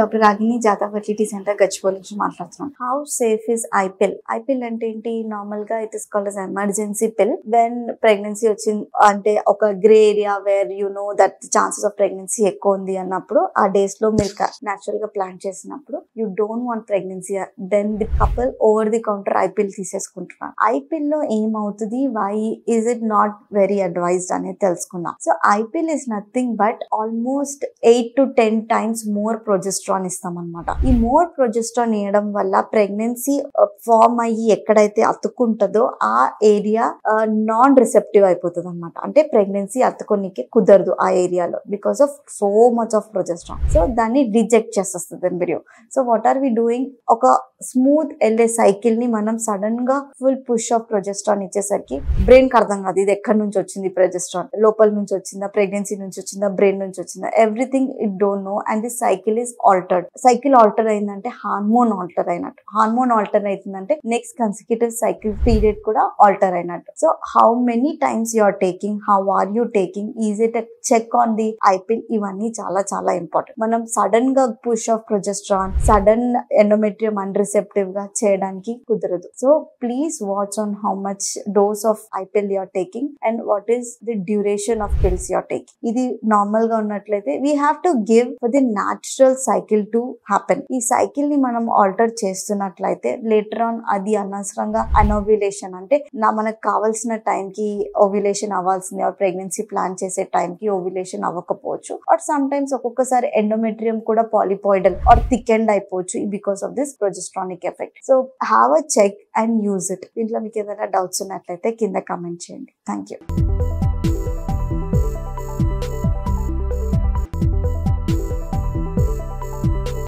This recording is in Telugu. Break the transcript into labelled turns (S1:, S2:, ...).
S1: Doctor Ragini Jatha fertility centre Gachibowli నుంచి మాట్లాడుతున్నాం. How safe is ipill? Ipill అంటే ఏంటి? నార్మల్ గా it is called as emergency pill. When pregnancy వచ్చింది అంటే ఒక grey area where you know that chances of pregnancy ఎక్కువ ఉంది అన్నప్పుడు, ఆ డేస్ లో మీరు న్యాచురల్ గా ప్లాన్ చేసినప్పుడు you don't want pregnancy, then the couple over the counter ipill తీసేసుకుంటున్నారు. ఐపిల్ లో ఏమవుతుంది, why is it not very advised అనేది తెలుసుకుందాం. So ipill is nothing but almost 8 to 10 times more progesterone ఇస్తాం అనమాట. ఈ మోర్ ప్రొజెస్ట్రాన్ ఇవ్వడం వల్ల ప్రెగ్నెన్సీ ఫార్మ్ అయ్యి ఎక్కడైతే అతుక్కుంటుందో ఆ ఏరియా నాన్ రిసెప్టివ్ అయిపోతుంది అనమాట. అంటే ప్రెగ్నెన్సీ అతుకోనికి కుదరదు ఆ ఏరియాలో because of so much of progesterone. So దాన్ని రిజెక్ట్ చేసేస్తుంది embryo. So what are we doing? ఒక స్మూత్ వెళ్ళే సైకిల్ ని మనం సడన్ గా ఫుల్ పుష్ ఆఫ్ ప్రొజెస్ట్రాన్ ఇచ్చేసరికి బ్రెయిన్ కి అర్థం కాదు ఇది ఎక్కడి నుంచి వచ్చింది ప్రొజెస్ట్రాన్, లోపల నుంచి వచ్చిందా, ప్రెగ్నెన్సీ నుంచి వచ్చిందా, బ్రెయిన్ నుంచి వచ్చిందా, everything it don't know. And the cycle is altered. Cycle alter అయిందంటే హార్మోన్ ఆల్టర్ అయినట్టు. హార్మోన్ ఆల్టర్ అవుతుందంటే నెక్స్ట్ కన్సిక్యూటివ్ సైకిల్ పీరియడ్ కూడా ఆల్టర్ అయినట్టు. So how many times you are taking, how are you taking, is it check on the ipill. ఇవన్నీ చాలా చాలా ఇంపార్టెంట్. మనం సడన్ గా push of progesterone, sudden endometrium unreceptive గా చేయడానికి కుదరదు. So please watch on how much dose of ఐపిల్ you are taking and what is the duration of pills you are taking. ఇది నార్మల్ గా ఉన్నట్లయితే we have to give for the natural cycle to happen. ఈ సైకిల్ ని మనం ఆల్టర్ చేస్తున్నట్లయితే లేటర్ ఆన్ అది అనవసరంగా అనోవ్యులేషన్ అంటే మనకు కావాల్సిన టైం కి ఓవ్యులేషన్ అవ్వాల్సింది, ప్రెగ్నెన్సీ ప్లాన్ చేసే టైం కి ఓవ్యులేషన్ అవ్వకపోవచ్చు. ఆర్ సమ్ టైమ్స్ ఒక్కొక్కసారి ఎండోమెట్రియం కూడా పాలిపాయిడల్ ఆర్ థికెండ్ అయిపోవచ్చు because of this progestronic effect. So have a check and use it. దీంట్లో మీకు ఏదైనా డౌట్స్ ఉన్నట్లయితే కింద కామెంట్ చేయండి. Thank you.